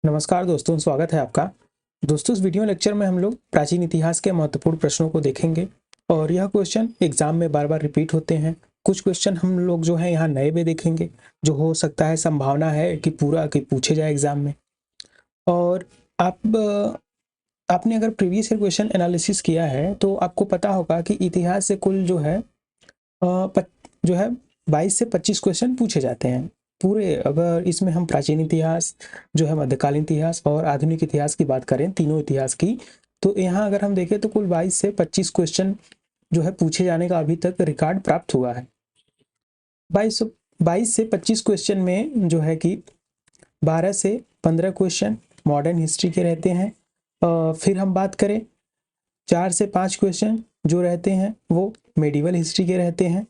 नमस्कार दोस्तों, स्वागत है आपका। दोस्तों, इस वीडियो लेक्चर में हम लोग प्राचीन इतिहास के महत्वपूर्ण प्रश्नों को देखेंगे और यह क्वेश्चन एग्जाम में बार-बार रिपीट होते हैं। कुछ क्वेश्चन हम लोग जो है यहाँ नए भी देखेंगे, जो हो सकता है संभावना है कि पूरा कि पूछे जाए एग्जाम में। और आपने अगर प्रीवियस ईयर क्वेश्चन एनालिसिस किया है तो आपको पता होगा कि इतिहास से कुल जो है जो है 22 से 25 क्वेश्चन पूछे जाते हैं। पूरे अगर इसमें हम प्राचीन इतिहास, जो है मध्यकालीन इतिहास और आधुनिक इतिहास की बात करें, तीनों इतिहास की, तो यहाँ अगर हम देखें तो कुल 22 से 25 क्वेश्चन जो है पूछे जाने का अभी तक रिकॉर्ड प्राप्त हुआ है। 22 से 25 क्वेश्चन में जो है कि 12 से 15 क्वेश्चन मॉडर्न हिस्ट्री के रहते हैं। फिर हम बात करें 4 से 5 क्वेश्चन जो रहते हैं वो मेडिवल हिस्ट्री के रहते हैं।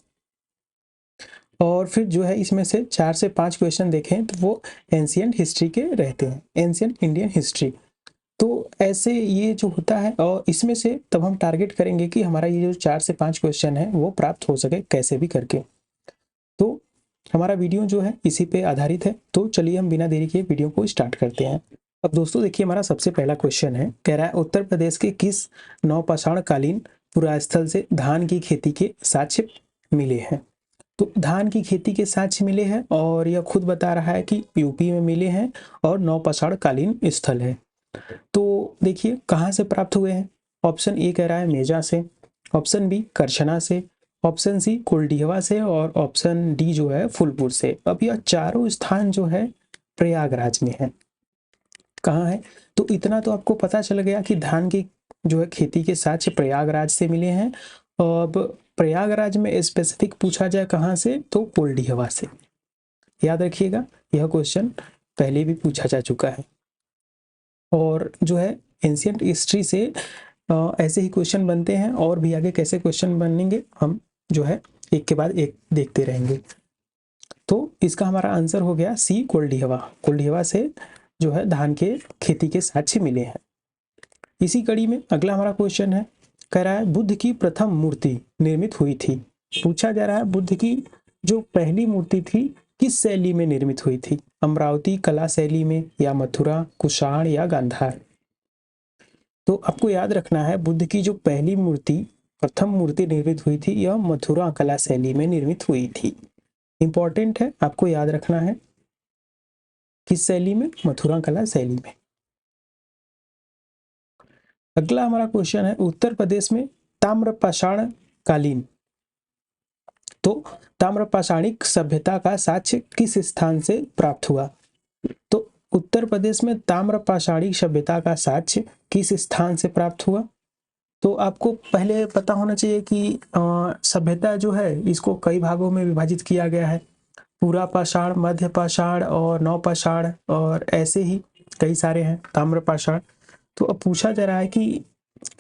और फिर जो है इसमें से 4 से 5 क्वेश्चन देखें तो वो एंशिएंट हिस्ट्री के रहते हैं, एंशिएंट इंडियन हिस्ट्री। तो ऐसे ये जो होता है और इसमें से तब हम टारगेट करेंगे कि हमारा ये जो 4 से 5 क्वेश्चन है वो प्राप्त हो सके कैसे भी करके। तो हमारा वीडियो जो है इसी पे आधारित है। तो चलिए हम बिना देरी के वीडियो को स्टार्ट करते हैं। अब दोस्तों देखिए, हमारा सबसे पहला क्वेश्चन है, कह रहा है उत्तर प्रदेश के किस नवपाषाण कालीन पुरास्थल से धान की खेती के साक्ष्य मिले हैं। तो धान की खेती के साक्ष्य मिले हैं और यह खुद बता रहा है कि यूपी में मिले हैं और नवपाषाण कालीन स्थल है। तो देखिए कहाँ से प्राप्त हुए हैं। ऑप्शन ए कह रहा है मेजा से, ऑप्शन बी करछना से, ऑप्शन सी कुलडीहवा से और ऑप्शन डी जो है फूलपुर से। अब यह चारों स्थान जो है प्रयागराज में है। कहाँ है? तो इतना तो आपको पता चल गया कि धान की जो है खेती के साक्ष्य प्रयागराज से मिले हैं। अब प्रयागराज में स्पेसिफिक पूछा जाए कहाँ से, तो कुलडीहवा से। याद रखिएगा, यह क्वेश्चन पहले भी पूछा जा चुका है। और जो है एंशिएंट हिस्ट्री से ऐसे ही क्वेश्चन बनते हैं और भी आगे कैसे क्वेश्चन बनेंगे हम जो है एक के बाद एक देखते रहेंगे। तो इसका हमारा आंसर हो गया सी, कुलडीहवा। कुलडीहवा से जो है धान के खेती के साक्ष्य मिले हैं। इसी कड़ी में अगला हमारा क्वेश्चन है, कह रहा है बुद्ध की प्रथम मूर्ति निर्मित हुई थी। पूछा जा रहा है बुद्ध की जो पहली मूर्ति थी किस शैली में निर्मित हुई थी, अमरावती कला शैली में या मथुरा, कुषाण या गांधार। तो आपको याद रखना है बुद्ध की जो पहली मूर्ति, प्रथम मूर्ति निर्मित हुई थी, यह मथुरा कला शैली में निर्मित हुई थी। इंपॉर्टेंट है, आपको याद रखना है किस शैली में, मथुरा कला शैली में। अगला हमारा क्वेश्चन है, उत्तर प्रदेश में ताम्रपाषाण कालीन, तो ताम्रपाषाणिक सभ्यता का साक्ष्य किस स्थान से प्राप्त हुआ। तो उत्तर प्रदेश में ताम्रपाषाणिक सभ्यता का साक्ष्य किस स्थान से प्राप्त हुआ। तो आपको पहले पता होना चाहिए कि सभ्यता जो है इसको कई भागों में विभाजित किया गया है, पूरा पाषाण, मध्य पाषाण और नवपाषाण, और ऐसे ही कई सारे हैं ताम्रपाषाण। तो अब पूछा जा रहा है कि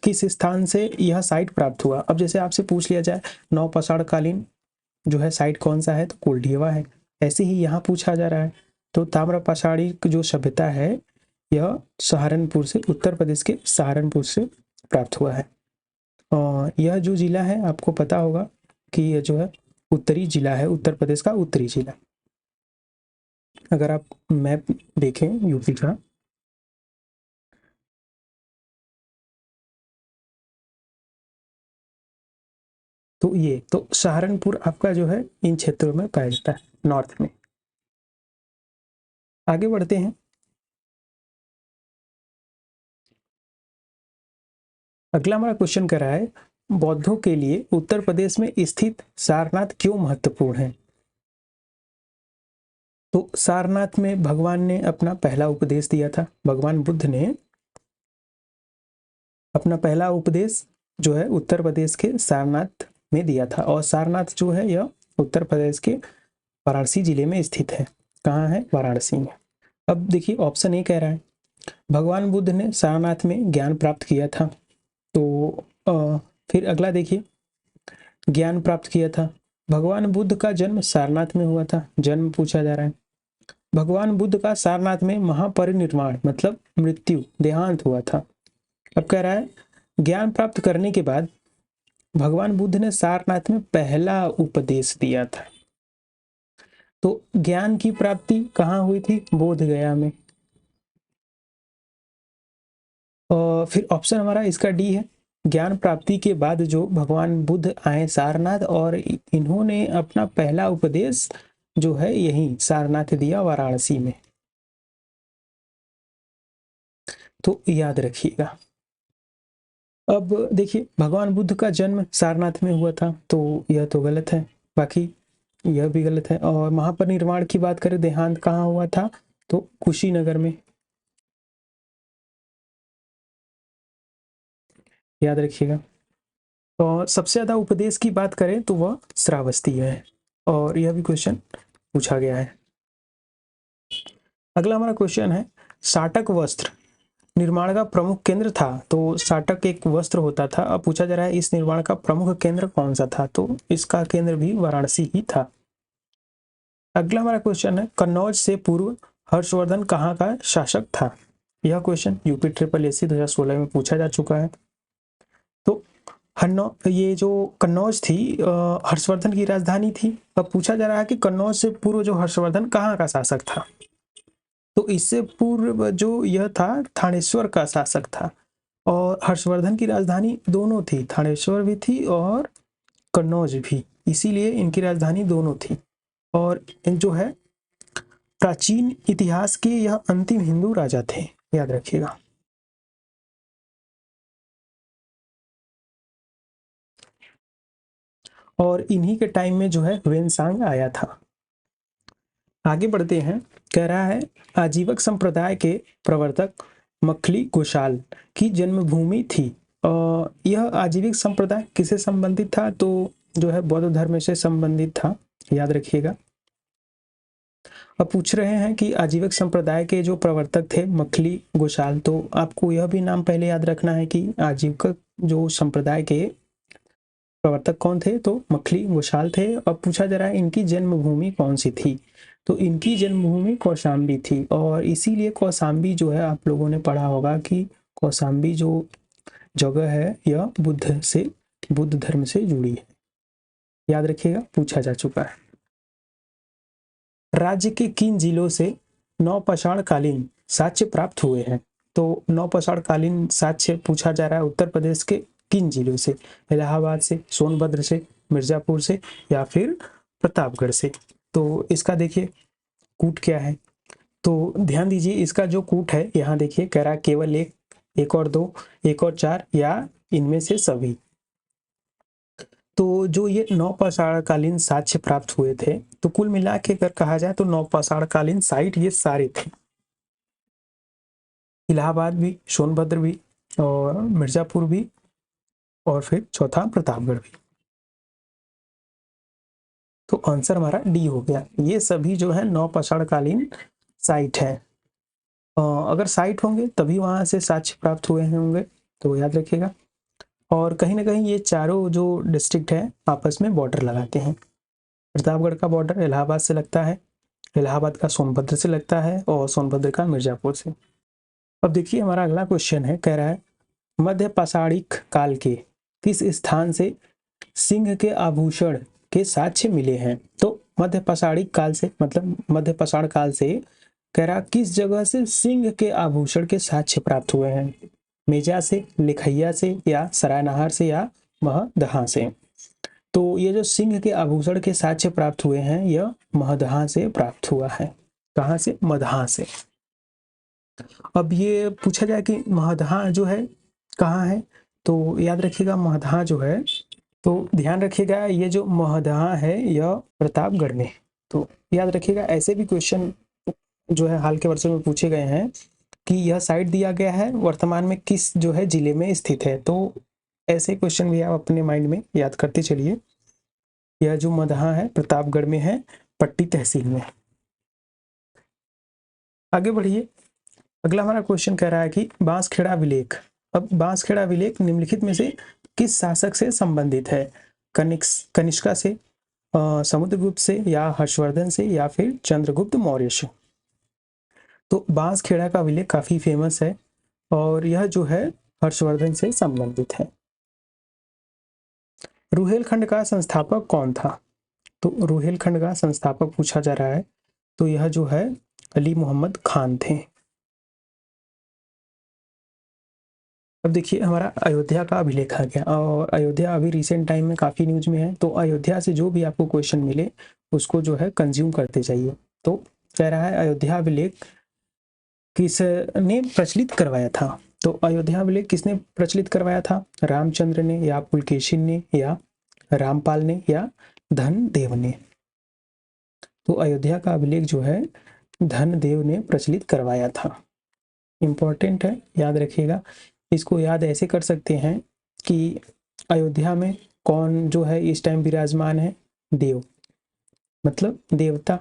किस स्थान से यह साइट प्राप्त हुआ। अब जैसे आपसे पूछ लिया जाए नवपाषाण कालीन जो है साइट कौन सा है, तो कुलडीहवा है। ऐसे ही यहाँ पूछा जा रहा है तो ताम्रपाषाणी जो सभ्यता है यह सहारनपुर से, उत्तर प्रदेश के सहारनपुर से प्राप्त हुआ है। और यह जो जिला है आपको पता होगा कि यह जो है उत्तरी जिला है, उत्तर प्रदेश का उत्तरी जिला। अगर आप मैप देखें यूपी का, तो ये तो सहारनपुर आपका जो है इन क्षेत्रों में पाया जाता है, नॉर्थ में। आगे बढ़ते हैं। अगला हमारा क्वेश्चन कर रहा है, बौद्धों के लिए उत्तर प्रदेश में स्थित सारनाथ क्यों महत्वपूर्ण है। तो सारनाथ में भगवान ने अपना पहला उपदेश दिया था। भगवान बुद्ध ने अपना पहला उपदेश जो है उत्तर प्रदेश के सारनाथ में दिया था, और सारनाथ जो है यह उत्तर प्रदेश के वाराणसी जिले में स्थित है। कहाँ है? वाराणसी में। अब देखिए ऑप्शन ए कह रहा है भगवान बुद्ध ने सारनाथ में ज्ञान प्राप्त किया था। तो फिर अगला देखिए, ज्ञान प्राप्त किया था, भगवान बुद्ध का जन्म सारनाथ में हुआ था। जन्म पूछा जा रहा है। भगवान बुद्ध का सारनाथ में महापरिनिर्वाण मतलब मृत्यु, देहांत हुआ था। अब कह रहा है ज्ञान प्राप्त करने के बाद भगवान बुद्ध ने सारनाथ में पहला उपदेश दिया था। तो ज्ञान की प्राप्ति कहाँ हुई थी? बोध गया में। फिर ऑप्शन हमारा इसका डी है, ज्ञान प्राप्ति के बाद जो भगवान बुद्ध आए सारनाथ और इन्होंने अपना पहला उपदेश जो है यही सारनाथ दिया वाराणसी में। तो याद रखिएगा। अब देखिए भगवान बुद्ध का जन्म सारनाथ में हुआ था, तो यह तो गलत है, बाकी यह भी गलत है। और महापरिनिर्वाण की बात करें, देहांत कहाँ हुआ था, तो कुशीनगर में, याद रखिएगा। और सबसे ज्यादा उपदेश की बात करें तो वह श्रावस्ती है, और यह भी क्वेश्चन पूछा गया है। अगला हमारा क्वेश्चन है, साटक वस्त्र निर्माण का प्रमुख केंद्र था। तो साटक एक वस्त्र होता था, अब पूछा जा रहा है इस निर्माण का प्रमुख केंद्र कौन सा था, तो इसका केंद्र भी वाराणसी ही था। अगला हमारा क्वेश्चन है, कन्नौज से पूर्व हर्षवर्धन कहाँ का शासक था। यह क्वेश्चन यूपी ट्रिपल एसी 2016 में पूछा जा चुका है। तो ये जो कन्नौज थी हर्षवर्धन की राजधानी थी। अब पूछा जा रहा है कि कन्नौज से पूर्व जो हर्षवर्धन कहाँ का शासक था, तो इससे पूर्व जो यह था थानेश्वर का शासक था। और हर्षवर्धन की राजधानी दोनों थी, थानेश्वर भी थी और कन्नौज भी, इसीलिए इनकी राजधानी दोनों थी। और जो है प्राचीन इतिहास के यह अंतिम हिंदू राजा थे, याद रखिएगा। और इन्हीं के टाइम में जो है ह्वेनसांग आया था। आगे बढ़ते हैं, कह रहा है आजीवक संप्रदाय के प्रवर्तक मखली गोशाल की जन्मभूमि थी। यह आजीविक संप्रदाय किससे संबंधित था, तो जो है बौद्ध धर्म से संबंधित था, याद रखिएगा। अब पूछ रहे हैं कि आजीवक संप्रदाय के जो प्रवर्तक थे मखली गोशाल, तो आपको यह भी नाम पहले याद रखना है कि आजीवक जो संप्रदाय के प्रवर्तक कौन थे, तो मखली गोशाल थे। अब पूछा जा रहा है इनकी जन्मभूमि कौन सी थी, तो इनकी जन्मभूमि कौशाम्बी थी। और इसीलिए कौशाम्बी जो है आप लोगों ने पढ़ा होगा कि कौशाम्बी जो जगह है यह बुद्ध धर्म से जुड़ी है, याद रखिएगा, पूछा जा चुका है। राज्य के किन जिलों से नौपाषाण कालीन साक्ष्य प्राप्त हुए हैं, तो नौपाषाण कालीन साक्ष्य पूछा जा रहा है उत्तर प्रदेश के किन जिलों से, इलाहाबाद से, सोनभद्र से, मिर्जापुर से या फिर प्रतापगढ़ से। तो इसका देखिए कूट क्या है, तो ध्यान दीजिए इसका जो कूट है यहाँ देखिए कह रहा है केवल एक और दो, एक और चार या इनमें से सभी। तो जो ये नौपाषाणकालीन साक्ष्य प्राप्त हुए थे, तो कुल मिला के अगर कहा जाए तो नौपाषाणकालीन साइट ये सारे थे, इलाहाबाद भी, सोनभद्र भी और मिर्जापुर भी और फिर चौथा प्रतापगढ़ भी। तो आंसर हमारा डी हो गया, ये सभी जो है नौपाषाणकालीन साइट है। अगर साइट होंगे तभी वहां से साक्ष्य प्राप्त हुए होंगे, तो याद रखिएगा। और कहीं ना कहीं ये चारों जो डिस्ट्रिक्ट है आपस में बॉर्डर लगाते हैं। प्रतापगढ़ का बॉर्डर इलाहाबाद से लगता है, इलाहाबाद का सोनभद्र से लगता है और सोनभद्र का मिर्जापुर से। अब देखिए हमारा अगला क्वेश्चन है, कह रहा है मध्य पाषाणिक काल के किस स्थान से सिंह के आभूषण के साक्ष्य मिले हैं। तो मध्य पाषाणिक काल से मतलब मध्य पाषाण काल से कह रहा किस जगह से सिंह के आभूषण के साक्ष्य प्राप्त हुए हैं, मेजा से, लिखैया से या सरायनहार से या महदहा से। तो ये जो सिंह के आभूषण के साक्ष्य प्राप्त हुए हैं यह महदहा से प्राप्त हुआ है। कहाँ से, मदहा से। अब ये पूछा जाए कि महदहा जो है कहाँ है, तो याद रखिएगा महदहा जो है, तो ध्यान रखिएगा ये जो महदहा है यह प्रतापगढ़ में। तो याद रखिएगा ऐसे भी क्वेश्चन जो है हाल के वर्षों में पूछे गए हैं कि यह साइट दिया गया है वर्तमान में किस जो है जिले में स्थित है। तो ऐसे क्वेश्चन भी आप अपने माइंड में याद करते चलिए। यह जो मदहा है प्रतापगढ़ में है, पट्टी तहसील में। आगे बढ़िए, अगला हमारा क्वेश्चन कह रहा है कि बांसखेड़ा विलेख। अब बांसखेड़ा विलेख निम्नलिखित में से किस शासक से संबंधित है, कनिष्का से, समुद्रगुप्त से या हर्षवर्धन से या फिर चंद्रगुप्त मौर्य से। तो बांसखेड़ा का विलेख काफी फेमस है और यह जो है हर्षवर्धन से संबंधित है। रुहेलखंड का संस्थापक कौन था, तो रुहेलखंड का संस्थापक पूछा जा रहा है, तो यह जो है अली मोहम्मद खान थे। अब देखिए हमारा अयोध्या का अभिलेख आ गया, और अयोध्या अभी रिसेंट टाइम में काफ़ी न्यूज में है, तो अयोध्या से जो भी आपको क्वेश्चन मिले उसको जो है कंज्यूम करते जाइए। तो कह रहा है अयोध्या अभिलेख किसने प्रचलित करवाया था? तो अयोध्या अभिलेख किसने प्रचलित करवाया था? रामचंद्र ने, या पुलकेशिन ने, या रामपाल ने, या धनदेव ने? तो अयोध्या का अभिलेख जो है धनदेव ने प्रचलित करवाया था। इंपॉर्टेंट है, याद रखिएगा। इसको याद ऐसे कर सकते हैं कि अयोध्या में कौन जो है इस टाइम विराजमान है? देव, मतलब देवता,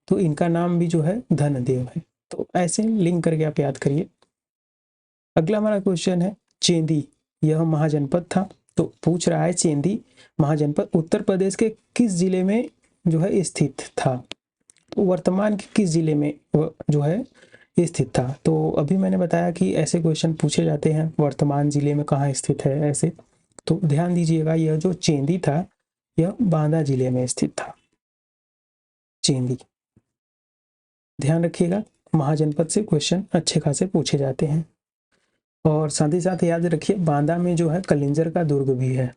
तो इनका नाम भी जो है धनदेव है। तो ऐसे लिंक करके आप याद करिए। अगला हमारा क्वेश्चन है चेंदी, यह महाजनपद था। तो पूछ रहा है चेंदी महाजनपद उत्तर प्रदेश के किस जिले में जो है स्थित था? तो वर्तमान के किस जिले में जो है स्थित था? तो अभी मैंने बताया कि ऐसे क्वेश्चन पूछे जाते हैं, वर्तमान जिले में कहाँ स्थित है ऐसे। तो ध्यान दीजिएगा, यह जो चेंदी था यह बांदा जिले में स्थित था। चेंदी, ध्यान रखिएगा, महाजनपद से क्वेश्चन अच्छे खासे पूछे जाते हैं। और साथ ही साथ याद रखिए बांदा में जो है कलिंजर का दुर्ग भी है,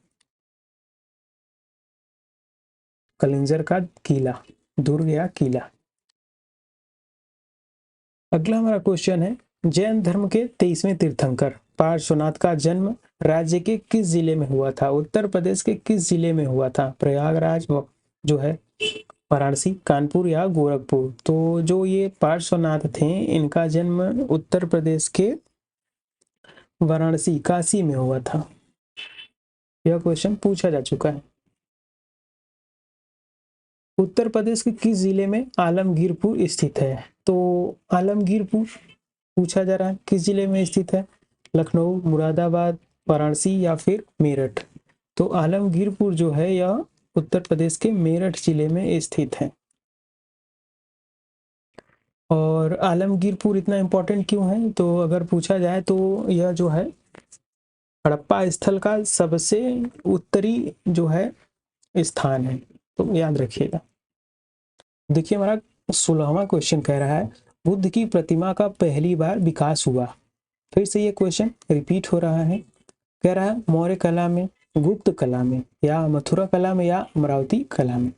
कलिंजर का किला, दुर्ग या किला। अगला हमारा क्वेश्चन है जैन धर्म के 23वें तीर्थंकर पार्श्वनाथ का जन्म राज्य के किस जिले में हुआ था? उत्तर प्रदेश के किस जिले में हुआ था? प्रयागराज जो है, वाराणसी, कानपुर, या गोरखपुर? तो जो ये पार्श्वनाथ थे इनका जन्म उत्तर प्रदेश के वाराणसी, काशी में हुआ था। यह क्वेश्चन पूछा जा चुका है। उत्तर प्रदेश के किस जिले में आलमगीरपुर स्थित है? तो आलमगीरपुर पूछा जा रहा है किस जिले में स्थित है? लखनऊ, मुरादाबाद, वाराणसी, या फिर मेरठ? तो आलमगीरपुर जो है यह उत्तर प्रदेश के मेरठ जिले में स्थित है। और आलमगीरपुर इतना इम्पोर्टेंट क्यों है? तो अगर पूछा जाए तो यह जो है हड़प्पा स्थल का सबसे उत्तरी जो है स्थान है, तो याद रखिएगा। देखिए हमारा 16वां क्वेश्चन कह रहा है बुद्ध की प्रतिमा का पहली बार विकास हुआ। फिर से ये क्वेश्चन रिपीट हो रहा है। कह रहा है मौर्य कला में, गुप्त कला में, या मथुरा कला में, या अमरावती कला में?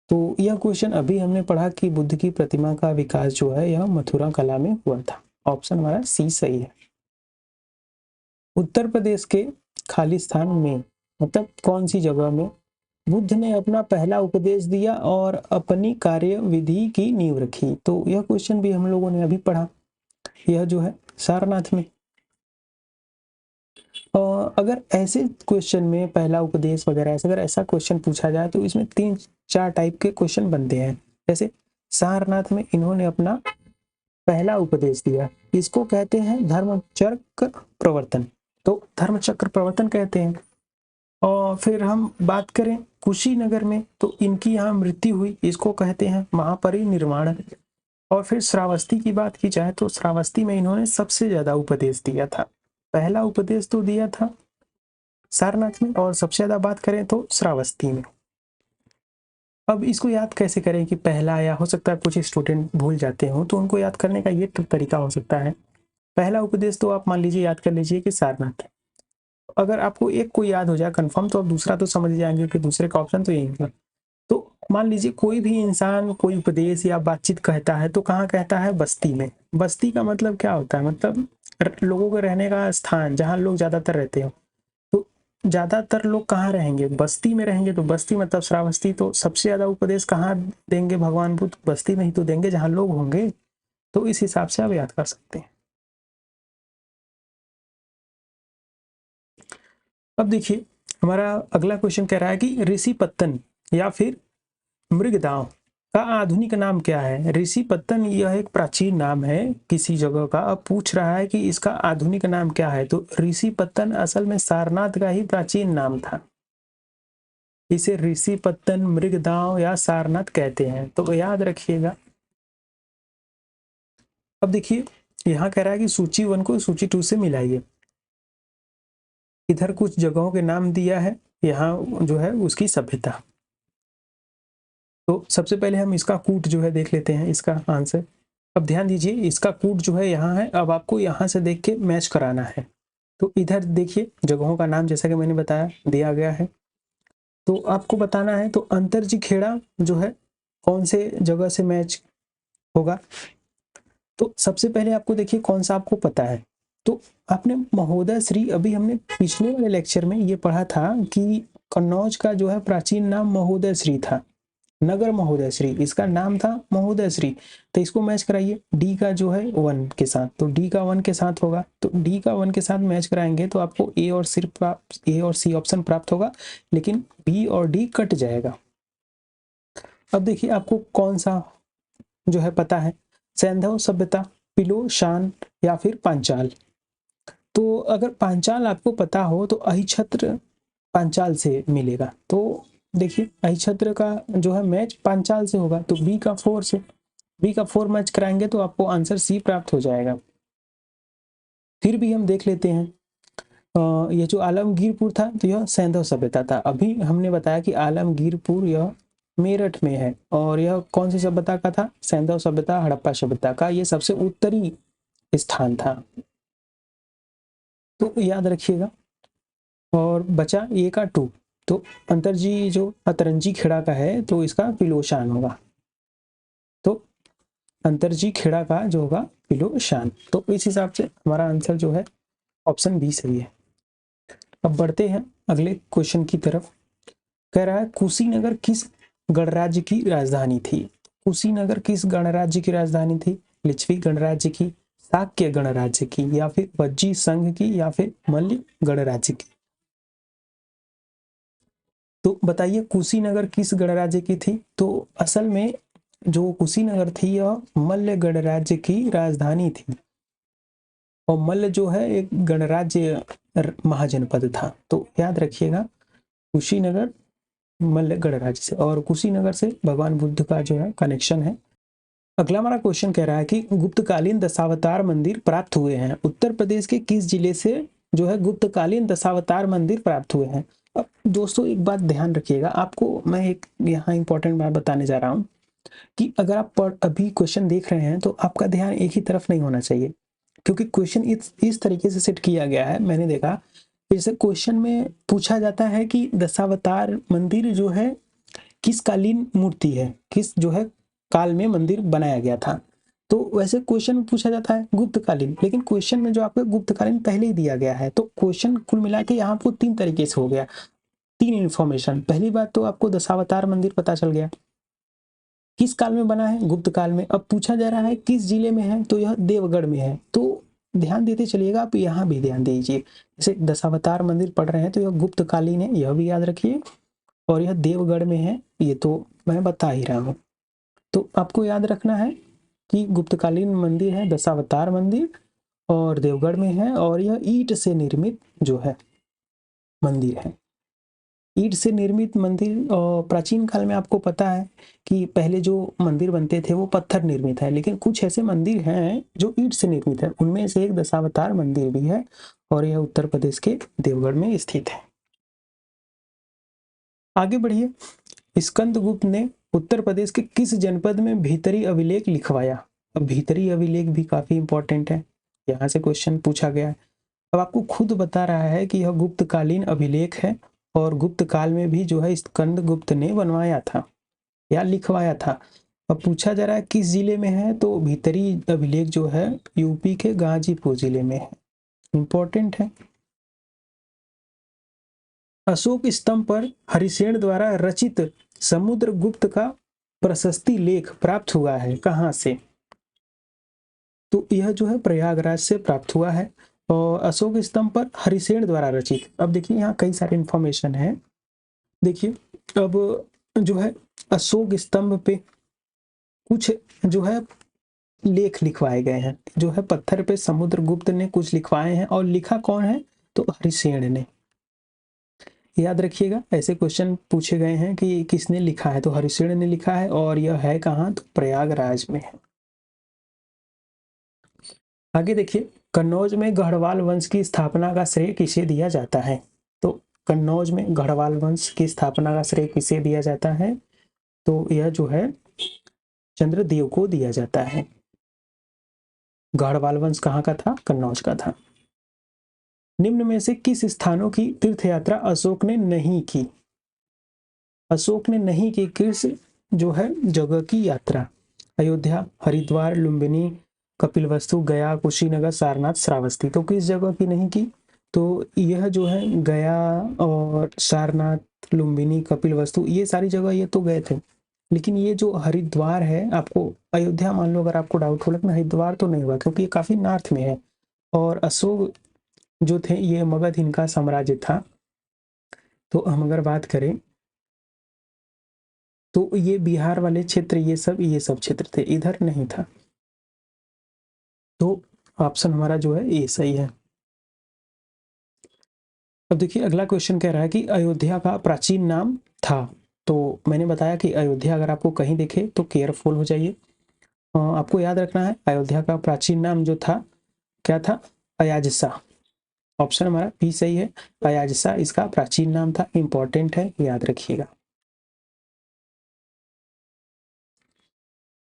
तो यह क्वेश्चन अभी हमने पढ़ा कि बुद्ध की प्रतिमा का विकास जो है यह मथुरा कला में हुआ था। ऑप्शन हमारा सी सही है। उत्तर प्रदेश के खालिस्तान में, मतलब कौन सी जगह में बुद्ध ने अपना पहला उपदेश दिया और अपनी कार्य विधि की नींव रखी? तो यह क्वेश्चन भी हम लोगों ने अभी पढ़ा, यह जो है सारनाथ में। और अगर ऐसे क्वेश्चन में पहला उपदेश वगैरह ऐसा अगर ऐसा क्वेश्चन पूछा जाए तो इसमें 3-4 टाइप के क्वेश्चन बनते हैं। जैसे सारनाथ में इन्होंने अपना पहला उपदेश दिया, इसको कहते हैं धर्मचक्र प्रवर्तन, तो धर्मचक्र प्रवर्तन कहते हैं। और फिर हम बात करें कुशीनगर में, तो इनकी यहाँ मृत्यु हुई, इसको कहते हैं महापरिनिर्वाण। और फिर श्रावस्ती की बात की जाए तो श्रावस्ती में इन्होंने सबसे ज्यादा उपदेश दिया था। पहला उपदेश तो दिया था सारनाथ में, और सबसे ज्यादा बात करें तो श्रावस्ती में। अब इसको याद कैसे करें कि पहला, या हो सकता है कुछ स्टूडेंट भूल जाते हो, तो उनको याद करने का ये तरीका हो सकता है। पहला उपदेश तो आप मान लीजिए याद कर लीजिए कि सारनाथ। अगर आपको एक को याद हो जाए कंफर्म, तो आप दूसरा तो समझ जाएंगे कि दूसरे का ऑप्शन तो यही होगा। तो मान लीजिए कोई भी इंसान कोई उपदेश या बातचीत कहता है तो कहाँ कहता है? बस्ती में। बस्ती का मतलब क्या होता है? मतलब लोगों के रहने का स्थान, जहाँ लोग ज्यादातर रहते हो। तो ज्यादातर लोग कहाँ रहेंगे? बस्ती में रहेंगे, तो बस्ती मतलब श्रावस्ती। तो सबसे ज्यादा उपदेश कहाँ देंगे भगवान बुद्ध? बस्ती में ही तो देंगे जहाँ लोग होंगे। तो इस हिसाब से आप याद कर सकते हैं। अब देखिए हमारा अगला क्वेश्चन कह रहा है कि ऋषि पत्तन या फिर मृगदाव का आधुनिक नाम क्या है? ऋषि पत्तन यह एक प्राचीन नाम है किसी जगह का। अब पूछ रहा है कि इसका आधुनिक नाम क्या है? तो ऋषि पत्तन असल में सारनाथ का ही प्राचीन नाम था। इसे ऋषि पत्तन, मृगदाव या सारनाथ कहते हैं, तो याद रखिएगा। अब देखिए यहाँ कह रहा है कि सूची 1 को सूची 2 से मिलाइए। इधर कुछ जगहों के नाम दिया है, यहाँ जो है उसकी सभ्यता। तो सबसे पहले हम इसका कूट जो है देख लेते हैं, इसका आंसर। अब ध्यान दीजिए, इसका कूट जो है यहाँ है, अब आपको यहाँ से देख के मैच कराना है। तो इधर देखिए जगहों का नाम जैसा कि मैंने बताया दिया गया है, तो आपको बताना है। तो अंतरजी खेड़ा जो है कौन से जगह से मैच होगा। तो सबसे पहले आपको देखिए कौन सा आपको पता है। तो आपने महोदय श्री, अभी हमने पिछले वाले लेक्चर में ये पढ़ा था कि कन्नौज का जो है प्राचीन नाम महोदय श्री था, नगर महोदय श्री, इसका नाम था महोदय श्री। तो इसको मैच कराइए डी का जो है 1 के साथ, तो डी का 1 के साथ होगा, तो डी का 1 के साथ मैच कराएंगे तो आपको ए और सी ऑप्शन प्राप्त होगा, लेकिन बी और डी कट जाएगा। अब देखिए आपको कौन सा जो है पता है, सैंधव सभ्यता, पिलो, शान या फिर पांचाल। तो अगर पांचाल आपको पता हो तो अहिछत्र पांचाल से मिलेगा। तो देखिए अहिछत्र का जो है मैच पांचाल से होगा, तो बी का 4 से, बी का 4 मैच कराएंगे तो आपको आंसर सी प्राप्त हो जाएगा। फिर भी हम देख लेते हैं, ये जो आलमगीरपुर था तो यह सैंधव सभ्यता था। अभी हमने बताया कि आलमगीरपुर यह मेरठ में है, और यह कौन सी सभ्यता का था, सैंधव सभ्यता, हड़प्पा सभ्यता का ये सबसे उत्तरी स्थान था, तो याद रखिएगा। और बचा ए का 2, तो अंतरजी जो अतरंजी खेड़ा का है तो इसका पिलोशान होगा, तो अंतरजी खेड़ा का जो होगा पिलोशान। तो इस हिसाब से हमारा आंसर जो है ऑप्शन बी सही है। अब बढ़ते हैं अगले क्वेश्चन की तरफ। कह रहा है कुशीनगर किस गणराज्य की राजधानी थी। कुशीनगर किस गणराज्य की राजधानी थी, लिच्छवी गणराज्य की, शाक्य गणराज्य की, या फिर वज्जी संघ की, या फिर मल्ल गणराज्य की। तो बताइए कुशीनगर किस गणराज्य की थी। तो असल में जो कुशीनगर थी यह मल्ल गणराज्य की राजधानी थी, और मल्ल जो है एक गणराज्य महाजनपद था। तो याद रखिएगा कुशीनगर मल्ल गणराज्य से, और कुशीनगर से भगवान बुद्ध का जो है कनेक्शन है। अगला हमारा क्वेश्चन कह रहा है कि गुप्तकालीन दशावतार मंदिर प्राप्त हुए हैं, उत्तर प्रदेश के किस जिले से जो है गुप्तकालीन दशावतार मंदिर प्राप्त हुए हैं। अब दोस्तों एक बात ध्यान रखिएगा, आपको मैं एक यहाँ इंपॉर्टेंट बात बताने जा रहा हूँ कि अगर आप अभी क्वेश्चन देख रहे हैं तो आपका ध्यान एक ही तरफ नहीं होना चाहिए, क्योंकि क्वेश्चन इस तरीके से सेट किया गया है। मैंने देखा जैसे क्वेश्चन में पूछा जाता है कि दशावतार मंदिर जो है किस कालीन मूर्ति है, किस जो है काल में मंदिर बनाया गया था। तो वैसे क्वेश्चन में पूछा जाता है गुप्तकालीन, लेकिन क्वेश्चन में जो आपको गुप्तकालीन पहले ही दिया गया है, तो क्वेश्चन कुल मिला के यहाँ आपको 3 तरीके से हो गया, 3 इन्फॉर्मेशन। पहली बात तो आपको दशावतार मंदिर पता चल गया, किस काल में बना है, गुप्त काल में। अब पूछा जा रहा है किस जिले में है, तो यह देवगढ़ में है। तो ध्यान देते चलिएगा, आप यहाँ भी ध्यान दीजिए, जैसे दशावतार मंदिर पढ़ रहे हैं तो यह गुप्तकालीन है, यह भी याद रखिए, और यह देवगढ़ में है, ये तो मैं बता ही रहा हूँ। तो आपको याद रखना है कि गुप्तकालीन मंदिर है दशावतार मंदिर, और देवगढ़ में है, और यह ईंट से निर्मित जो है मंदिर है। ईंट से निर्मित मंदिर, प्राचीन काल में आपको पता है कि पहले जो मंदिर बनते थे वो पत्थर निर्मित है, लेकिन कुछ ऐसे मंदिर हैं जो ईंट से निर्मित है, उनमें से एक दशावतार मंदिर भी है, और यह उत्तर प्रदेश के देवगढ़ में स्थित है। आगे बढ़िए। स्कंदगुप्त ने उत्तर प्रदेश के किस जनपद में भीतरी अभिलेख लिखवाया। अब भीतरी अभिलेख भी काफी इंपॉर्टेंट है, यहाँ से क्वेश्चन पूछा गया है। अब आपको खुद बता रहा है कि यह गुप्तकालीन अभिलेख है, और गुप्त काल में भी जो है स्कंदगुप्त ने बनवाया था या लिखवाया था। अब पूछा जा रहा है किस जिले में है, तो भीतरी अभिलेख जो है यूपी के गाजीपुर जिले में है, इंपॉर्टेंट है। अशोक स्तंभ पर हरिसेन द्वारा रचित समुद्रगुप्त का प्रशस्ति लेख प्राप्त हुआ है, कहाँ से। तो यह जो है प्रयागराज से प्राप्त हुआ है, और अशोक स्तंभ पर हरिसेन द्वारा रचित। अब देखिए यहाँ कई सारे इंफॉर्मेशन है, देखिए अब जो है अशोक स्तंभ पे कुछ जो है लेख लिखवाए गए हैं, जो है पत्थर पे समुद्रगुप्त ने कुछ लिखवाए हैं, और लिखा कौन है, तो हरिसेन ने। याद रखिएगा ऐसे क्वेश्चन पूछे गए हैं कि किसने लिखा है, तो हरिसेन ने लिखा है, और यह है कहाँ, तो प्रयागराज में है। आगे देखिए, कन्नौज में गढ़वाल वंश की स्थापना का श्रेय किसे दिया जाता है। तो कन्नौज में गढ़वाल वंश की स्थापना का श्रेय किसे दिया जाता है, तो यह जो है चंद्रदेव को दिया जाता है। गढ़वाल वंश कहाँ का था? कन्नौज का था। निम्न में से किस स्थानों की तीर्थ यात्रा अशोक ने नहीं की? अशोक ने नहीं की किस जो है जगह की यात्रा? अयोध्या, हरिद्वार, लुम्बिनी, कपिलवस्तु, गया, कुशीनगर, सारनाथ, श्रावस्ती। तो किस जगह की नहीं की? तो यह जो है गया और सारनाथ, लुम्बिनी, कपिलवस्तु, ये सारी जगह ये तो गए थे, लेकिन ये जो हरिद्वार है, आपको अयोध्या मान लो अगर आपको डाउट हो, लेकिन हरिद्वार तो नहीं हुआ क्योंकि ये काफी नॉर्थ में है। और अशोक जो थे ये मगध इनका साम्राज्य था। तो हम अगर बात करें तो ये बिहार वाले क्षेत्र, ये सब क्षेत्र थे, इधर नहीं था। तो ऑप्शन हमारा जो है ए सही है। अब देखिए अगला क्वेश्चन कह रहा है कि अयोध्या का प्राचीन नाम था। तो मैंने बताया कि अयोध्या अगर आपको कहीं दिखे तो केयरफुल हो जाइए। आपको याद रखना है अयोध्या का प्राचीन नाम जो था क्या था? अयाजसा। ऑप्शन हमारा बी सही है। अयाजसा इसका प्राचीन नाम था, इंपॉर्टेंट है, याद रखिएगा।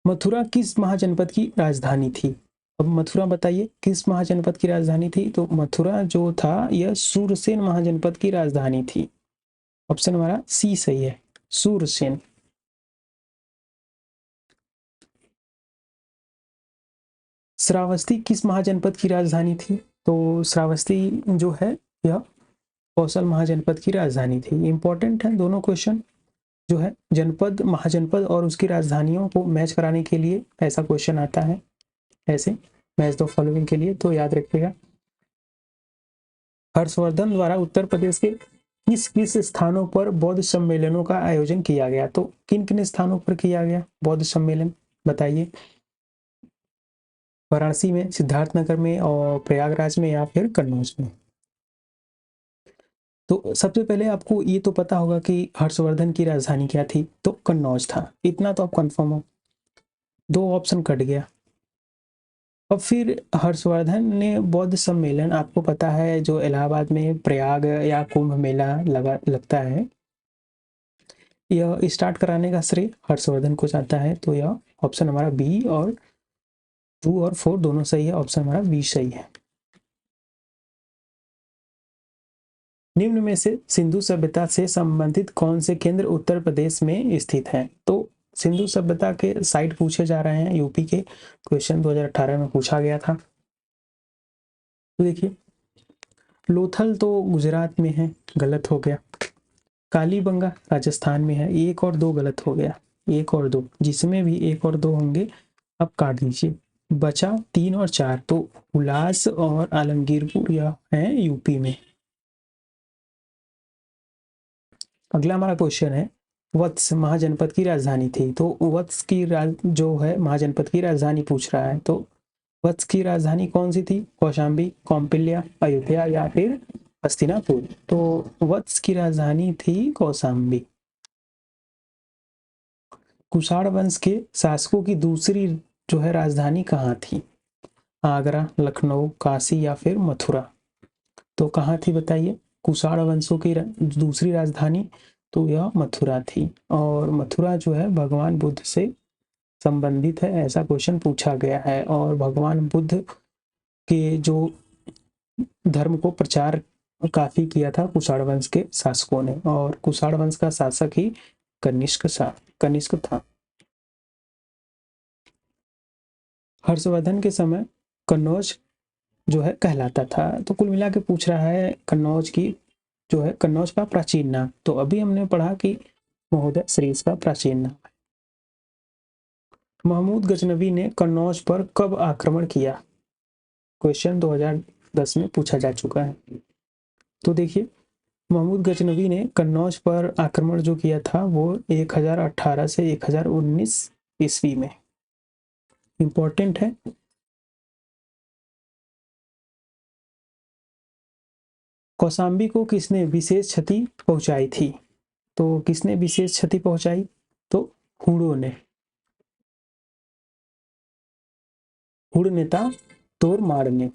मथुरा किस महाजनपद की राजधानी थी? अब मथुरा बताइए किस महाजनपद की राजधानी थी? तो मथुरा जो था यह सूरसेन महाजनपद की राजधानी थी। ऑप्शन हमारा सी सही है, सूरसेन। श्रावस्ती किस महाजनपद की राजधानी थी? तो श्रावस्ती जो है यह कौशल महाजनपद की राजधानी थी। इंपॉर्टेंट है दोनों क्वेश्चन, जो है जनपद, महाजनपद और उसकी राजधानियों को मैच कराने के लिए ऐसा क्वेश्चन आता है, ऐसे मैच द फॉलोइंग के लिए, तो याद रखिएगा। हर्षवर्धन द्वारा उत्तर प्रदेश के किस किस स्थानों पर बौद्ध सम्मेलनों का आयोजन किया गया? तो किन किन स्थानों पर किया गया बौद्ध सम्मेलन, बताइए। वाराणसी में, सिद्धार्थनगर में, और प्रयागराज में, या फिर कन्नौज में? तो सबसे पहले आपको ये तो पता होगा कि हर्षवर्धन की राजधानी क्या थी? तो कन्नौज था, इतना तो आप कंफर्म हो। दो ऑप्शन कट गया। और फिर हर्षवर्धन ने बौद्ध सम्मेलन, आपको पता है जो इलाहाबाद में प्रयाग या कुंभ मेला लगता है, यह स्टार्ट कराने का श्रेय हर्षवर्धन को जाता है। तो यह ऑप्शन हमारा बी, और 2 और 4 दोनों सही है, ऑप्शन हमारा बी सही है। निम्न में से सिंधु सभ्यता से संबंधित कौन से केंद्र उत्तर प्रदेश में स्थित हैं? तो सिंधु सभ्यता के साइट पूछे जा रहे हैं यूपी के, क्वेश्चन 2018 में पूछा गया था। तो देखिए लोथल तो गुजरात में है, गलत हो गया। कालीबंगा राजस्थान में है, एक और दो गलत हो गया, एक और दो, जिसमें भी एक और दो होंगे अब काट दीजिए, बचा 3 और 4। तो उल्लास और आलमगीरपुर यह है यूपी में। अगला हमारा क्वेश्चन है वत्स महाजनपद की राजधानी थी। तो वत्स की जो है महाजनपद की राजधानी पूछ रहा है। तो वत्स की राजधानी कौन सी थी? कौशाम्बी, कौम्पिल्य, अयोध्या, या फिर हस्तिनापुर? तो वत्स की राजधानी थी कौशाम्बी। कुषाण वंश के शासकों की दूसरी जो है राजधानी कहाँ थी? आगरा, लखनऊ, काशी, या फिर मथुरा? तो कहाँ थी बताइए कुषाण वंशों की दूसरी राजधानी? तो यह मथुरा थी। और मथुरा जो है भगवान बुद्ध से संबंधित है, ऐसा क्वेश्चन पूछा गया है। और भगवान बुद्ध के जो धर्म को प्रचार काफी किया था कुषाण वंश के शासकों ने, और कुषाण वंश का शासक ही कनिष्क था। हर्षवर्धन के समय कन्नौज जो है कहलाता था। तो कुल मिला के पूछ रहा है कन्नौज की जो है कन्नौज का प्राचीन नाम। तो अभी हमने पढ़ा कि महोदय श्री इसका प्राचीन नाम है। महमूद गजनवी ने कन्नौज पर कब आक्रमण किया? क्वेश्चन 2010 में पूछा जा चुका है। तो देखिए महमूद गजनवी ने कन्नौज पर आक्रमण जो किया था वो 1018 से 1019 ईस्वी में। इंपॉर्टेंट है। कौशाम्बी को किसने विशेष क्षति पहुंचाई थी? तो किसने विशेष क्षति पहुंचाई? तो हुड़ों ने। हुड़ नेता तोरमाड़ ने।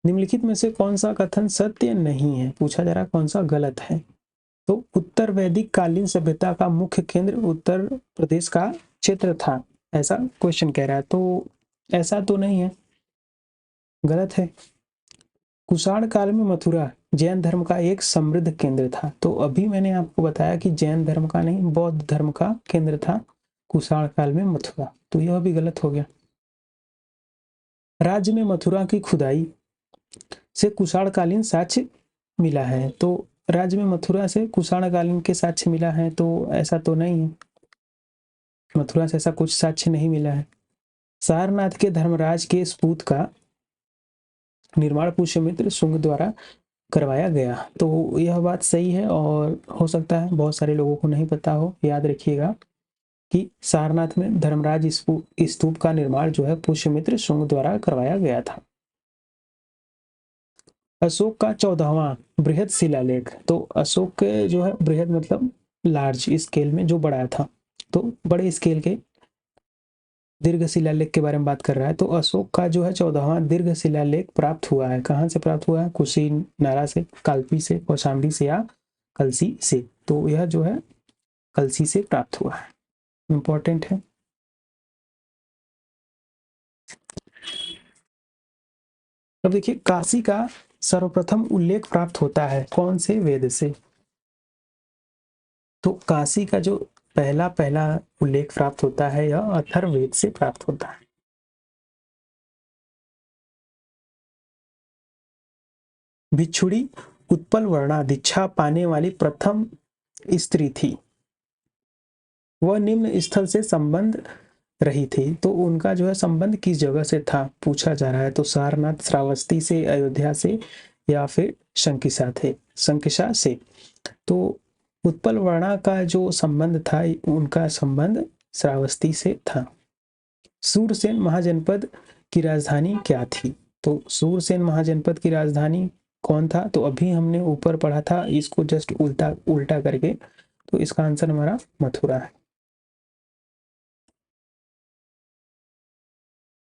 निम्नलिखित में से कौन सा कथन सत्य नहीं है? पूछा जा रहा कौन सा गलत है। तो उत्तर वैदिक कालीन सभ्यता का मुख्य केंद्र उत्तर प्रदेश का क्षेत्र था, ऐसा क्वेश्चन कह रहा है। तो ऐसा तो नहीं है, गलत है। कुषाण काल में मथुरा जैन धर्म का एक समृद्ध केंद्र था। तो अभी मैंने आपको बताया कि जैन धर्म का नहीं, बौद्ध धर्म का केंद्र था कुषाण काल में मथुरा, तो यह भी गलत हो गया। राज्य में मथुरा की खुदाई से कुषाणकालीन साक्ष्य मिला है। तो राज्य में मथुरा से कुषाणकालीन के साक्ष्य मिला है, तो ऐसा तो नहीं है, मथुरा से ऐसा कुछ साक्ष्य नहीं मिला है। सारनाथ के धर्मराज के स्पूत का निर्माण पुष्यमित्र शुंग द्वारा करवाया गया। तो यह बात सही है, और हो सकता है बहुत सारे लोगों को नहीं पता हो। याद रखिएगा कि सारनाथ में धर्मराज स्तूप का निर्माण जो है पुष्यमित्र शुंग द्वारा करवाया गया था। अशोक का 14वां बृहद शिलालेख। तो अशोक के जो है बृहद मतलब लार्ज स्केल में, जो बड़ा था, तो बड़े स्केल के दीर्घ शिलालेख के बारे में बात कर रहा है। तो अशोक का जो है 14वां दीर्घ शिलालेख प्राप्त हुआ है। कहाँ से प्राप्त हुआ है? कुशीनारा से, कालपी से, कौशाम्बी से या कलसी से। तो यह जो है कलसी से प्राप्त हुआ है, इंपॉर्टेंट है। अब देखिए, काशी का सर्वप्रथम उल्लेख प्राप्त होता है कौन से वेद से? तो काशी का जो पहला पहला उल्लेख प्राप्त होता है यह अथर्ववेद से प्राप्त होता है। भिक्षुड़ी उत्पल वर्णा दीक्षा पाने वाली प्रथम स्त्री थी। वह निम्न स्थल से संबंध रही थी। तो उनका जो है संबंध किस जगह से था पूछा जा रहा है। तो सारनाथ, श्रावस्ती से, अयोध्या से, या फिर शंकिसा थे, शंकिसा से। तो उत्पल वर्णा का जो संबंध था, उनका संबंध श्रावस्ती से था। सूरसेन महाजनपद की राजधानी क्या थी? तो सूरसेन महाजनपद की राजधानी कौन था? तो अभी हमने ऊपर पढ़ा था, इसको जस्ट उल्टा उल्टा करके। तो इसका आंसर हमारा मथुरा है।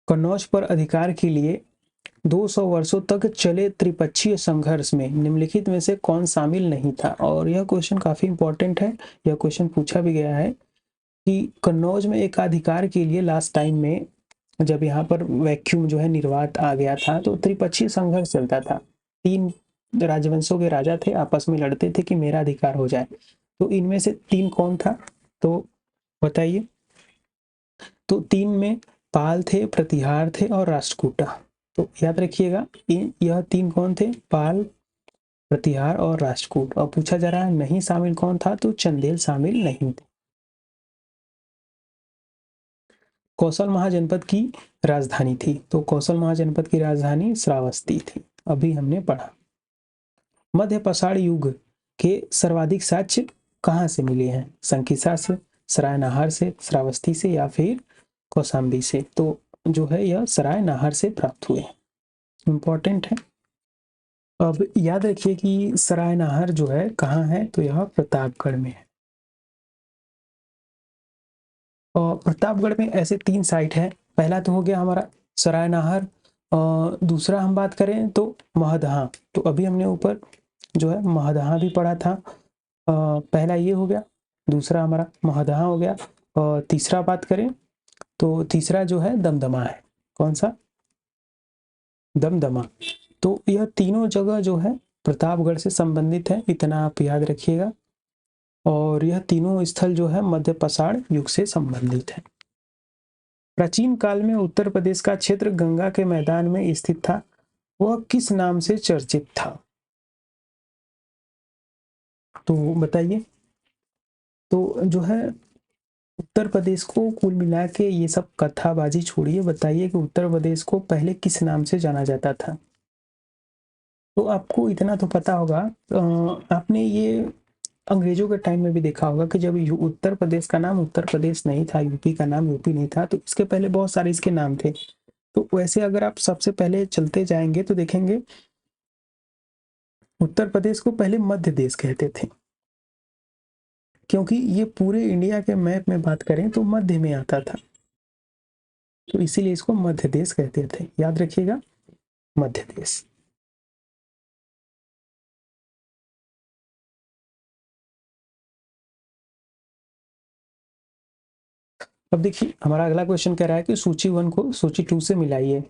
कन्नौज पर अधिकार के लिए 200 वर्षों तक चले त्रिपक्षीय संघर्ष में निम्नलिखित में से कौन शामिल नहीं था? और यह क्वेश्चन काफी इंपॉर्टेंट है। यह क्वेश्चन पूछा भी गया है कि कन्नौज में एक अधिकार के लिए लास्ट टाइम में जब यहाँ पर वैक्यूम जो है निर्वात आ गया था, तो त्रिपक्षीय संघर्ष चलता था। 3 राजवंशों के राजा थे, आपस में लड़ते थे कि मेरा अधिकार हो जाए। तो इनमें से 3 कौन था? तो बताइए। तो 3 में पाल थे, प्रतिहार थे और राष्ट्रकूटा। तो याद रखिएगा, यह 3 कौन थे? पाल, प्रतिहार और राष्ट्रकूट। और पूछा जा रहा है नहीं शामिल कौन था? तो चंदेल शामिल नहीं थे। कौशल महाजनपद की राजधानी थी। तो कौशल महाजनपद की राजधानी श्रावस्ती थी, अभी हमने पढ़ा। मध्य पाषाण युग के सर्वाधिक साक्ष्य कहाँ से मिले हैं? संकिसा से, सरायनाहार से, श्रावस्ती से, या फिर कौशाम्बी से। तो जो है यह सरायनाहार से प्राप्त हुए हैं, इंपॉर्टेंट है। अब याद रखिए कि सरायनाहार जो है कहाँ है? तो यह प्रतापगढ़ में है। और प्रतापगढ़ में ऐसे 3 साइट है। पहला तो हो गया हमारा सरायनाहार, दूसरा हम बात करें तो महदहा। तो अभी हमने ऊपर जो है महदहा भी पढ़ा था। पहला ये हो गया, दूसरा हमारा महदहा हो गया, और तीसरा बात करें तो तीसरा जो है दमदमा है। कौन सा? दमदमा। तो यह तीनों जगह जो है प्रतापगढ़ से संबंधित है, इतना आप याद रखिएगा। और यह तीनों स्थल जो है मध्य पाषाण युग से संबंधित है। प्राचीन काल में उत्तर प्रदेश का क्षेत्र गंगा के मैदान में स्थित था, वह किस नाम से चर्चित था? तो बताइए। तो जो है उत्तर प्रदेश को कुल मिला के, ये सब कथाबाजी छोड़िए, बताइए कि उत्तर प्रदेश को पहले किस नाम से जाना जाता था? तो आपको इतना तो पता होगा, आपने ये अंग्रेजों के टाइम में भी देखा होगा कि जब उत्तर प्रदेश का नाम उत्तर प्रदेश नहीं था, यूपी का नाम यूपी नहीं था, तो इसके पहले बहुत सारे इसके नाम थे। तो वैसे अगर आप सबसे पहले चलते जाएंगे तो देखेंगे उत्तर प्रदेश को पहले मध्य देश कहते थे, क्योंकि ये पूरे इंडिया के मैप में बात करें तो मध्य में आता था, तो इसीलिए इसको मध्य देश कहते थे। याद रखिएगा, मध्य देश। अब देखिए, हमारा अगला क्वेश्चन कह रहा है कि सूची 1 को सूची 2 से मिलाइए।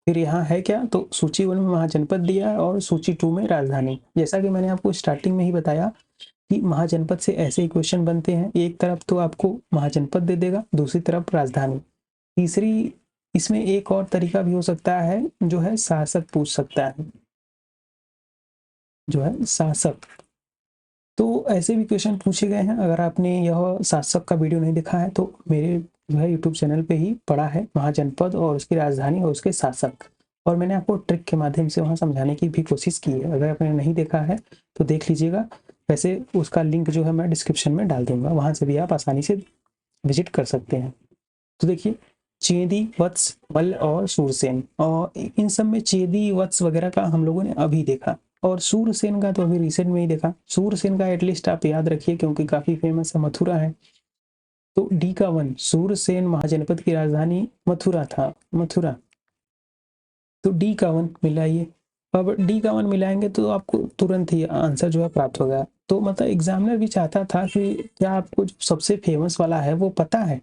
फिर यहाँ है क्या, तो सूची 1 में महाजनपद दिया है और सूची 2 में राजधानी। जैसा कि मैंने आपको स्टार्टिंग में ही बताया कि महाजनपद से ऐसे ही क्वेश्चन बनते हैं, एक तरफ तो आपको महाजनपद दे देगा, दूसरी तरफ राजधानी। तीसरी इसमें एक और तरीका भी हो सकता है, जो है शासक पूछ सकता है, जो है शासक। तो ऐसे भी क्वेश्चन पूछे गए हैं। अगर आपने यह शासक का वीडियो नहीं देखा है तो मेरे जो है यूट्यूब चैनल पे ही पड़ा है, महाजनपद और उसकी राजधानी और उसके शासक, और मैंने आपको ट्रिक के माध्यम से वहाँ समझाने की भी कोशिश की है। अगर आपने नहीं देखा है तो देख लीजिएगा। वैसे उसका लिंक जो है मैं डिस्क्रिप्शन में डाल दूंगा, वहाँ से भी आप आसानी से विजिट कर सकते हैं। तो देखिए, चेदी, वत्स, मल्ल और सूरसेन, और इन सब में चेदी, वत्स वगैरह का हम लोगों ने अभी देखा, और सूरसेन का तो अभी रिसेंट में ही देखा। सूरसेन का एटलीस्ट आप याद रखिए क्योंकि काफी फेमस है, मथुरा है। तो डी का 1, सूरसेन महाजनपद की राजधानी मथुरा था, मथुरा। तो डी का 1 मिलाइए। अब डी का 1 मिलाएंगे तो आपको तुरंत ही आंसर जो है प्राप्त हो गया। तो मतलब एग्जामिनर भी चाहता था कि क्या आपको जो सबसे फेमस वाला है वो पता है,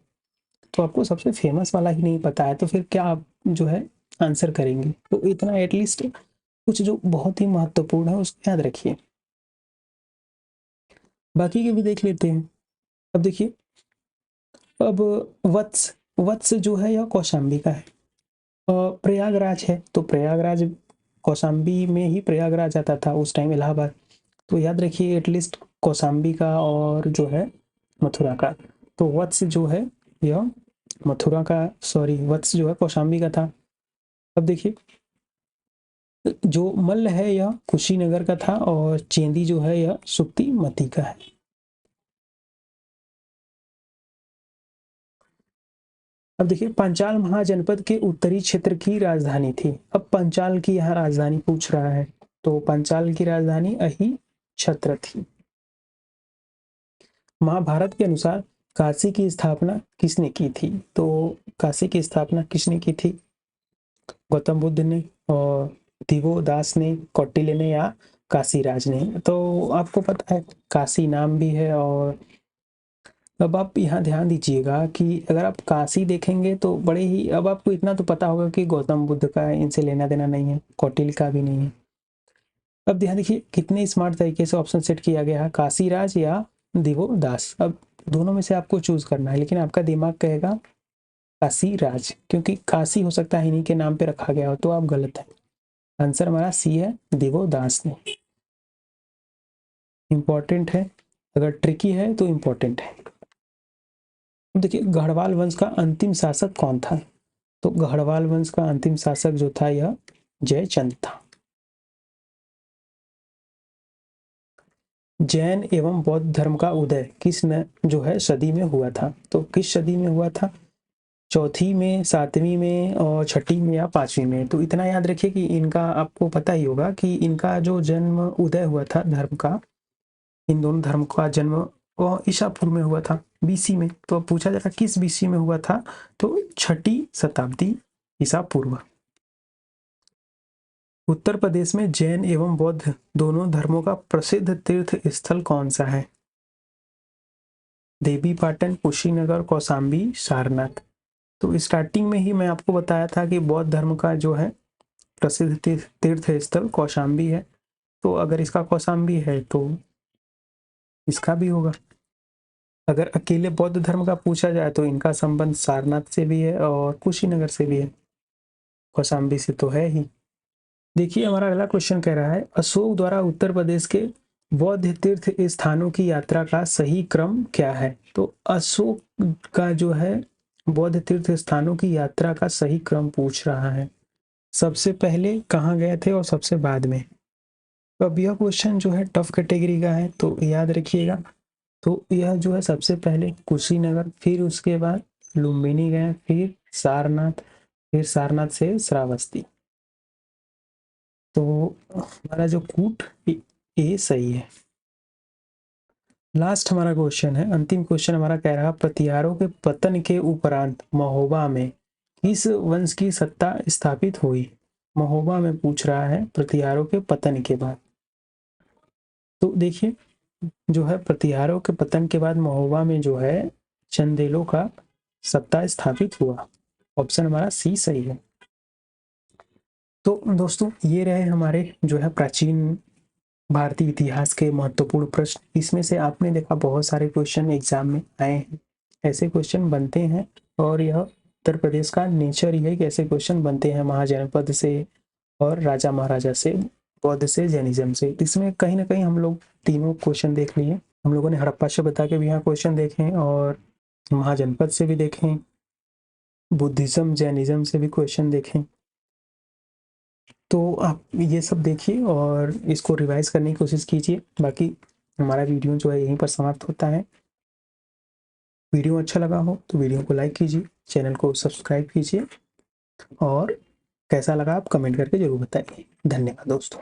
तो आपको सबसे फेमस वाला ही नहीं पता है तो फिर क्या आप जो है आंसर करेंगे। तो इतना एटलीस्ट कुछ जो बहुत ही महत्वपूर्ण है उसको याद रखिए। बाकी के भी देख लेते हैं। अब देखिए, अब वत्स, वत्स जो है यह कौशाम्बी का है। प्रयागराज है, तो प्रयागराज कौशाम्बी में ही प्रयागराज आता था उस टाइम, इलाहाबाद। तो याद रखिए एटलीस्ट कौशाम्बी का और जो है मथुरा का। तो वत्स जो है यह मथुरा का, सॉरी वत्स जो है कौशाम्बी का था। अब देखिए, जो मल्ल है यह कुशीनगर का था और चेंदी जो है यह सुक्तिमती का है। अब देखिए, पांचाल महाजनपद के उत्तरी क्षेत्र की राजधानी थी। अब पांचाल की यहाँ राजधानी पूछ रहा है, तो पांचाल की राजधानी अही छत्र थी। महाभारत के अनुसार काशी की स्थापना किसने की थी? तो काशी की स्थापना किसने की थी? गौतम बुद्ध ने, और दिवोदास ने, कौटिल्य ने, या काशीराज ने? तो आपको पता है काशी नाम भी है। और अब आप यहाँ ध्यान दीजिएगा कि अगर आप काशी देखेंगे तो बड़े ही, अब आपको इतना तो पता होगा कि गौतम बुद्ध का इनसे लेना देना नहीं है, कौटिल्य का भी नहीं है। अब ध्यान देखिए कितने स्मार्ट तरीके से ऑप्शन सेट किया गया है, काशीराज या दिवोदास। अब दोनों में से आपको चूज करना है, लेकिन आपका दिमाग कहेगा काशीराज, क्योंकि काशी हो सकता है इन्हीं के नाम पे रखा गया हो, तो आप गलत है। आंसर हमारा सी है, दिवोदास ने। इंपॉर्टेंट है, अगर ट्रिकी है तो इंपॉर्टेंट है। देखिए, गढ़वाल वंश का अंतिम शासक कौन था? तो गढ़वाल वंश का अंतिम शासक जो था यह जयचंद था। जैन एवं बौद्ध धर्म का उदय किस न जो है सदी में हुआ था? तो किस सदी में हुआ था? चौथी में, सातवीं में, और छठी में, या पांचवी में? तो इतना याद रखिए कि इनका आपको पता ही होगा कि इनका जो जन्म उदय हुआ था धर्म का, इन दोनों धर्म का जन्म ईसा पूर्व में हुआ था, बीसी में। तो अब पूछा जाएगा किस बीसी में हुआ था? तो छठी शताब्दी ईसा पूर्व। उत्तर प्रदेश में जैन एवं बौद्ध दोनों धर्मों का प्रसिद्ध तीर्थ स्थल कौन सा है? देवी पाटन, कुशीनगर, कौशाम्बी, सारनाथ। तो स्टार्टिंग में ही मैं आपको बताया था कि बौद्ध धर्म का जो है प्रसिद्ध तीर्थ स्थल कौशाम्बी है। तो अगर इसका कौशाम्बी है तो इसका भी होगा। अगर अकेले बौद्ध धर्म का पूछा जाए तो इनका संबंध सारनाथ से भी है और कुशीनगर से भी है, कौशाम्बी से तो है ही। देखिए, हमारा अगला क्वेश्चन कह रहा है, अशोक द्वारा उत्तर प्रदेश के बौद्ध तीर्थ स्थानों की यात्रा का सही क्रम क्या है? तो अशोक का जो है बौद्ध तीर्थ स्थानों की यात्रा का सही क्रम पूछ रहा है। सबसे पहले कहाँ गए थे और सबसे बाद में? अब यह क्वेश्चन जो है टफ कैटेगरी का है, तो याद रखिएगा। तो यह जो है सबसे पहले कुशीनगर, फिर उसके बाद लुम्बिनी गए, फिर सारनाथ, फिर सारनाथ से श्रावस्ती। तो हमारा जो कूट ये सही है। लास्ट हमारा क्वेश्चन है, अंतिम क्वेश्चन हमारा कह रहा है, प्रतिहारों के पतन के उपरांत महोबा में किस वंश की सत्ता स्थापित हुई? महोबा में पूछ रहा है प्रतिहारों के पतन के बाद। तो देखिए, जो है प्रतिहारों के पतन के बाद महोबा में जो है चंदेलों का सत्ता स्थापित हुआ। ऑप्शन हमारा सी सही है। तो दोस्तों ये रहे हमारे जो है प्राचीन भारतीय इतिहास के महत्वपूर्ण प्रश्न। इसमें से आपने देखा बहुत सारे क्वेश्चन एग्जाम में आए हैं, ऐसे क्वेश्चन बनते हैं और यह उत्तर प्रदेश का नेचर ही है कि ऐसे क्वेश्चन बनते हैं महाजनपद से और राजा महाराजा से, बौद्ध से, जैनिज्म से। इसमें कहीं ना कहीं हम लोग तीनों क्वेश्चन देख लिए। हम लोगों ने हड़प्पा सभ्यता के भी यहाँ क्वेश्चन देखे और महाजनपद से भी देखें, बुद्धिज्म जैनिज्म से भी क्वेश्चन देखें। तो आप ये सब देखिए और इसको रिवाइज करने की कोशिश कीजिए। बाकी हमारा वीडियो जो है यहीं पर समाप्त होता है। वीडियो अच्छा लगा हो तो वीडियो को लाइक कीजिए, चैनल को सब्सक्राइब कीजिए और कैसा लगा आप कमेंट करके जरूर बताइए। धन्यवाद दोस्तों।